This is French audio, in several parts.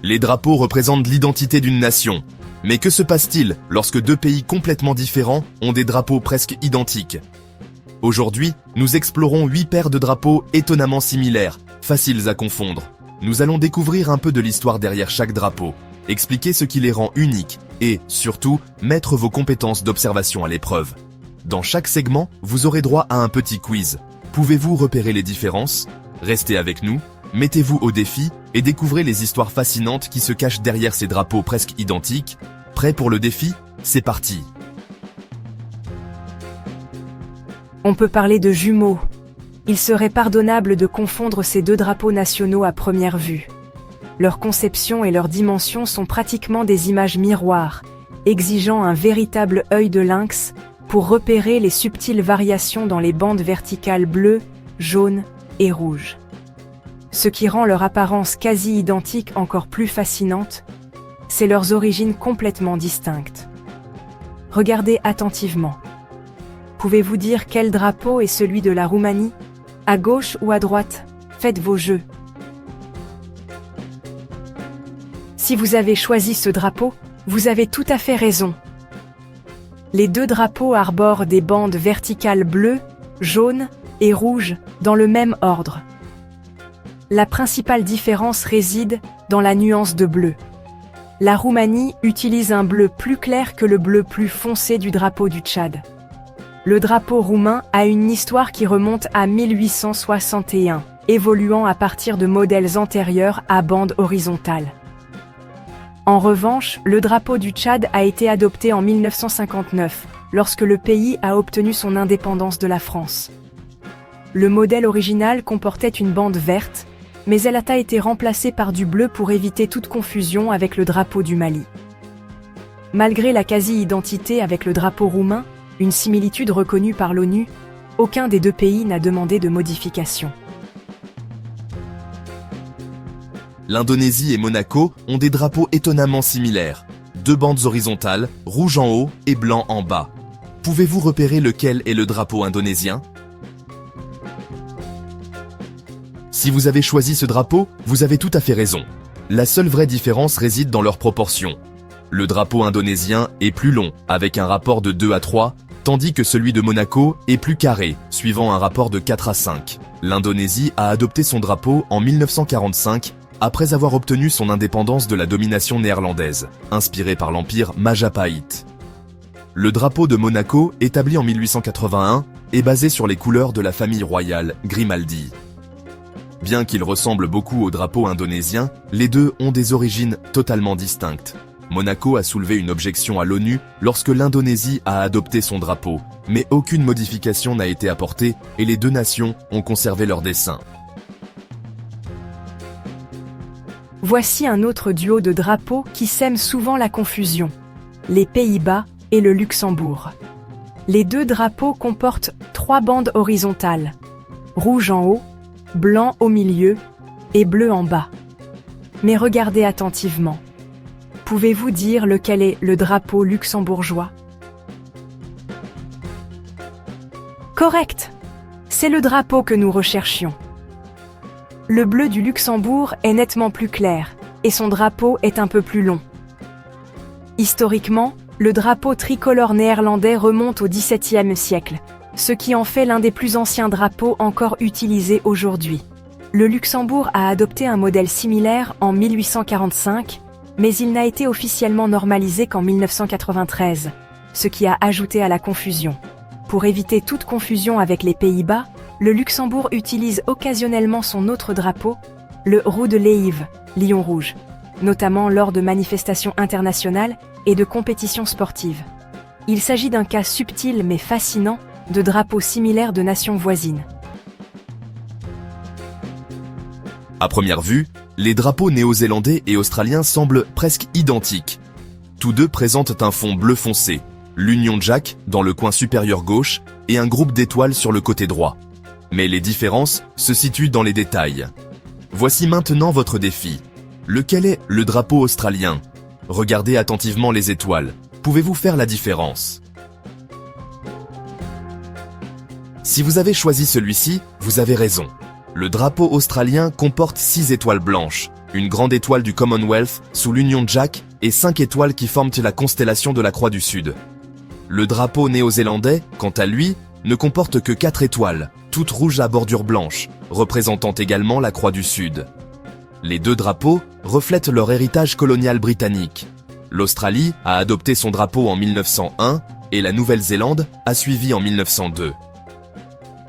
Les drapeaux représentent l'identité d'une nation. Mais que se passe-t-il lorsque deux pays complètement différents ont des drapeaux presque identiques? Aujourd'hui, nous explorons 8 paires de drapeaux étonnamment similaires, faciles à confondre. Nous allons découvrir un peu de l'histoire derrière chaque drapeau, expliquer ce qui les rend uniques et, surtout, mettre vos compétences d'observation à l'épreuve. Dans chaque segment, vous aurez droit à un petit quiz. Pouvez-vous repérer les différences? Restez avec nous, mettez-vous au défi et découvrez les histoires fascinantes qui se cachent derrière ces drapeaux presque identiques. Prêt pour le défi? C'est parti! On peut parler de jumeaux. Il serait pardonnable de confondre ces deux drapeaux nationaux à première vue. Leur conception et leur dimension sont pratiquement des images miroirs, exigeant un véritable œil de lynx pour repérer les subtiles variations dans les bandes verticales bleues, jaunes et rouges. Ce qui rend leur apparence quasi identique encore plus fascinante, c'est leurs origines complètement distinctes. Regardez attentivement. Pouvez-vous dire quel drapeau est celui de la Roumanie? À gauche ou à droite? Faites vos jeux. Si vous avez choisi ce drapeau, vous avez tout à fait raison. Les deux drapeaux arborent des bandes verticales bleues, jaunes et rouges dans le même ordre. La principale différence réside dans la nuance de bleu. La Roumanie utilise un bleu plus clair que le bleu plus foncé du drapeau du Tchad. Le drapeau roumain a une histoire qui remonte à 1861, évoluant à partir de modèles antérieurs à bande horizontale. En revanche, le drapeau du Tchad a été adopté en 1959, lorsque le pays a obtenu son indépendance de la France. Le modèle original comportait une bande verte, mais elle a été remplacée par du bleu pour éviter toute confusion avec le drapeau du Mali. Malgré la quasi-identité avec le drapeau roumain, une similitude reconnue par l'ONU, aucun des deux pays n'a demandé de modification. L'Indonésie et Monaco ont des drapeaux étonnamment similaires. Deux bandes horizontales, rouge en haut et blanc en bas. Pouvez-vous repérer lequel est le drapeau indonésien? Si vous avez choisi ce drapeau, vous avez tout à fait raison. La seule vraie différence réside dans leurs proportions. Le drapeau indonésien est plus long, avec un rapport de 2 à 3, tandis que celui de Monaco est plus carré, suivant un rapport de 4 à 5. L'Indonésie a adopté son drapeau en 1945, après avoir obtenu son indépendance de la domination néerlandaise, inspirée par l'empire Majapahit. Le drapeau de Monaco, établi en 1881, est basé sur les couleurs de la famille royale Grimaldi. Bien qu'il ressemble beaucoup au drapeau indonésien, les deux ont des origines totalement distinctes. Monaco a soulevé une objection à l'ONU lorsque l'Indonésie a adopté son drapeau, mais aucune modification n'a été apportée et les deux nations ont conservé leur dessin. Voici un autre duo de drapeaux qui sème souvent la confusion. Les Pays-Bas et le Luxembourg. Les deux drapeaux comportent 3 bandes horizontales, rouge en haut, blanc au milieu et bleu en bas. Mais regardez attentivement. Pouvez-vous dire lequel est le drapeau luxembourgeois? Correct! C'est le drapeau que nous recherchions. Le bleu du Luxembourg est nettement plus clair, et son drapeau est un peu plus long. Historiquement, le drapeau tricolore néerlandais remonte au XVIIe siècle, ce qui en fait l'un des plus anciens drapeaux encore utilisés aujourd'hui. Le Luxembourg a adopté un modèle similaire en 1845, mais il n'a été officiellement normalisé qu'en 1993, ce qui a ajouté à la confusion. Pour éviter toute confusion avec les Pays-Bas, le Luxembourg utilise occasionnellement son autre drapeau, le Rode Leeuw, lion rouge, notamment lors de manifestations internationales et de compétitions sportives. Il s'agit d'un cas subtil mais fascinant de drapeaux similaires de nations voisines. À première vue, les drapeaux néo-zélandais et australiens semblent presque identiques. Tous deux présentent un fond bleu foncé, l'Union Jack dans le coin supérieur gauche et un groupe d'étoiles sur le côté droit. Mais les différences se situent dans les détails. Voici maintenant votre défi. Lequel est le drapeau australien? Regardez attentivement les étoiles. Pouvez-vous faire la différence? Si vous avez choisi celui-ci, vous avez raison. Le drapeau australien comporte 6 étoiles blanches, une grande étoile du Commonwealth sous l'Union Jack et 5 étoiles qui forment la constellation de la Croix du Sud. Le drapeau néo-zélandais, quant à lui, ne comporte que 4 étoiles, toutes rouges à bordure blanche, représentant également la Croix du Sud. Les deux drapeaux reflètent leur héritage colonial britannique. L'Australie a adopté son drapeau en 1901 et la Nouvelle-Zélande a suivi en 1902.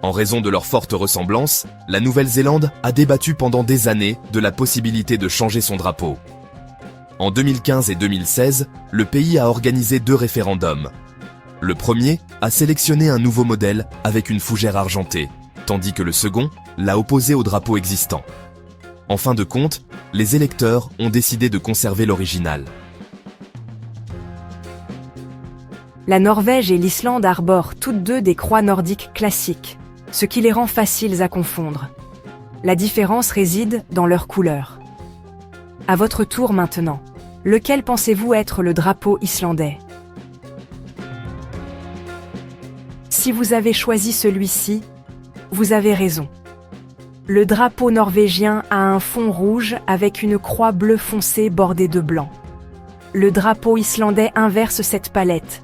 En raison de leur forte ressemblance, la Nouvelle-Zélande a débattu pendant des années de la possibilité de changer son drapeau. En 2015 et 2016, le pays a organisé 2 référendums. Le premier a sélectionné un nouveau modèle avec une fougère argentée, tandis que le second l'a opposé au drapeau existant. En fin de compte, les électeurs ont décidé de conserver l'original. La Norvège et l'Islande arborent toutes deux des croix nordiques classiques, ce qui les rend faciles à confondre. La différence réside dans leur couleur. À votre tour maintenant, lequel pensez-vous être le drapeau islandais ? Si vous avez choisi celui-ci, vous avez raison. Le drapeau norvégien a un fond rouge avec une croix bleue foncée bordée de blanc. Le drapeau islandais inverse cette palette.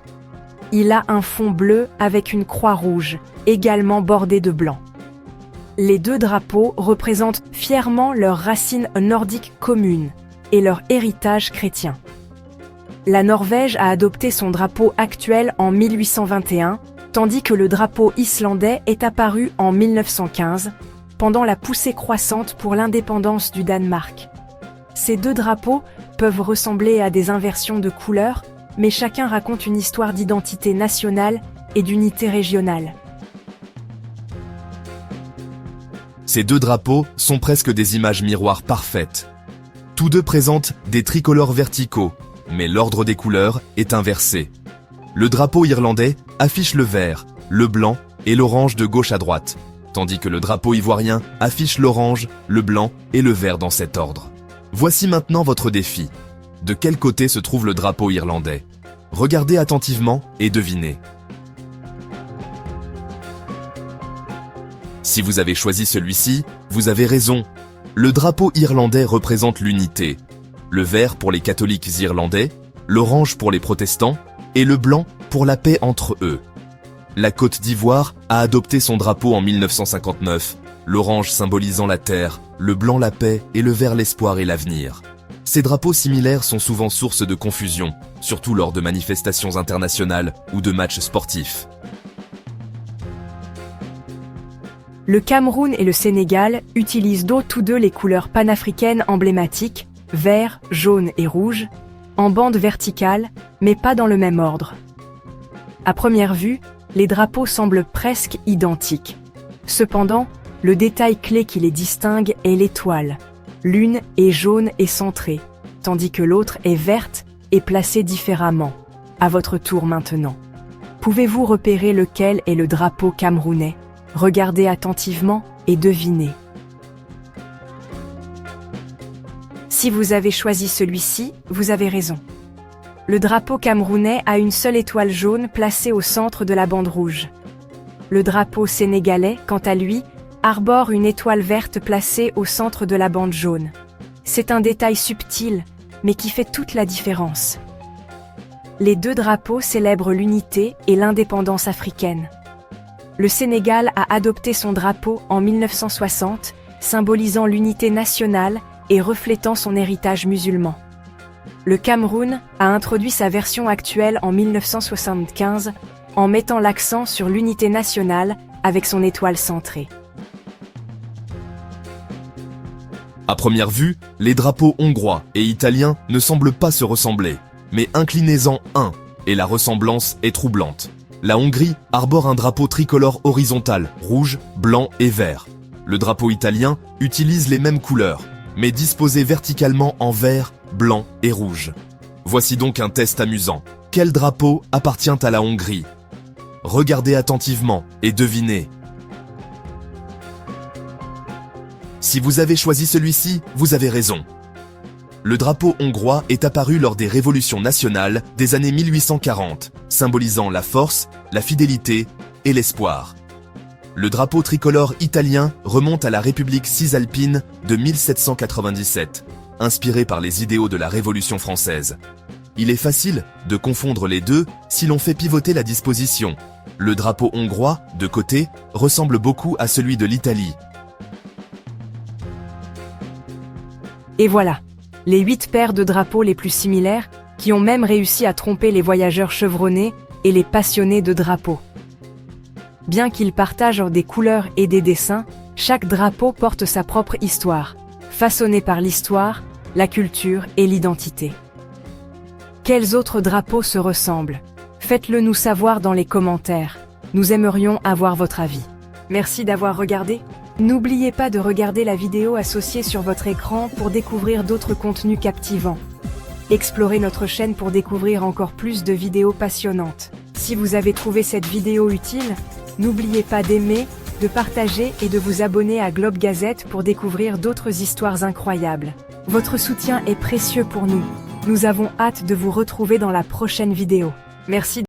Il a un fond bleu avec une croix rouge, également bordée de blanc. Les deux drapeaux représentent fièrement leurs racines nordiques communes et leur héritage chrétien. La Norvège a adopté son drapeau actuel en 1821, tandis que le drapeau islandais est apparu en 1915, pendant la poussée croissante pour l'indépendance du Danemark. Ces deux drapeaux peuvent ressembler à des inversions de couleurs, mais chacun raconte une histoire d'identité nationale et d'unité régionale. Ces deux drapeaux sont presque des images miroirs parfaites. Tous deux présentent des tricolores verticaux, mais l'ordre des couleurs est inversé. Le drapeau irlandais affiche le vert, le blanc et l'orange de gauche à droite, tandis que le drapeau ivoirien affiche l'orange, le blanc et le vert dans cet ordre. Voici maintenant votre défi. De quel côté se trouve le drapeau irlandais ? Regardez attentivement et devinez. Si vous avez choisi celui-ci, vous avez raison. Le drapeau irlandais représente l'unité. Le vert pour les catholiques irlandais, l'orange pour les protestants et le blanc pour la paix entre eux. La Côte d'Ivoire a adopté son drapeau en 1959, l'orange symbolisant la terre, le blanc la paix et le vert l'espoir et l'avenir. Ces drapeaux similaires sont souvent source de confusion, surtout lors de manifestations internationales ou de matchs sportifs. Le Cameroun et le Sénégal utilisent tous deux les couleurs panafricaines emblématiques, vert, jaune et rouge, en bande verticale, mais pas dans le même ordre. À première vue, les drapeaux semblent presque identiques. Cependant, le détail clé qui les distingue est l'étoile. L'une est jaune et centrée, tandis que l'autre est verte et placée différemment. À votre tour maintenant. Pouvez-vous repérer lequel est le drapeau camerounais ? Regardez attentivement et devinez. Si vous avez choisi celui-ci, vous avez raison. Le drapeau camerounais a une seule étoile jaune placée au centre de la bande rouge. Le drapeau sénégalais, quant à lui, arbore une étoile verte placée au centre de la bande jaune. C'est un détail subtil, mais qui fait toute la différence. Les deux drapeaux célèbrent l'unité et l'indépendance africaine. Le Sénégal a adopté son drapeau en 1960, symbolisant l'unité nationale et reflétant son héritage musulman. Le Cameroun a introduit sa version actuelle en 1975 en mettant l'accent sur l'unité nationale avec son étoile centrée. À première vue, les drapeaux hongrois et italiens ne semblent pas se ressembler, mais inclinez-en un et la ressemblance est troublante. La Hongrie arbore un drapeau tricolore horizontal, rouge, blanc et vert. Le drapeau italien utilise les mêmes couleurs, mais disposé verticalement en vert, blanc et rouge. Voici donc un test amusant. Quel drapeau appartient à la Hongrie ? Regardez attentivement et devinez. Si vous avez choisi celui-ci, vous avez raison. Le drapeau hongrois est apparu lors des révolutions nationales des années 1840, symbolisant la force, la fidélité et l'espoir. Le drapeau tricolore italien remonte à la République cisalpine de 1797, inspiré par les idéaux de la Révolution française. Il est facile de confondre les deux si l'on fait pivoter la disposition. Le drapeau hongrois, de côté, ressemble beaucoup à celui de l'Italie. Et voilà, les 8 paires de drapeaux les plus similaires, qui ont même réussi à tromper les voyageurs chevronnés et les passionnés de drapeaux. Bien qu'ils partagent des couleurs et des dessins, chaque drapeau porte sa propre histoire, façonnée par l'histoire, la culture et l'identité. Quels autres drapeaux se ressemblent? Faites-le nous savoir dans les commentaires. Nous aimerions avoir votre avis. Merci d'avoir regardé. N'oubliez pas de regarder la vidéo associée sur votre écran pour découvrir d'autres contenus captivants. Explorez notre chaîne pour découvrir encore plus de vidéos passionnantes. Si vous avez trouvé cette vidéo utile, n'oubliez pas d'aimer, de partager et de vous abonner à Globe Gazette pour découvrir d'autres histoires incroyables. Votre soutien est précieux pour nous. Nous avons hâte de vous retrouver dans la prochaine vidéo. Merci.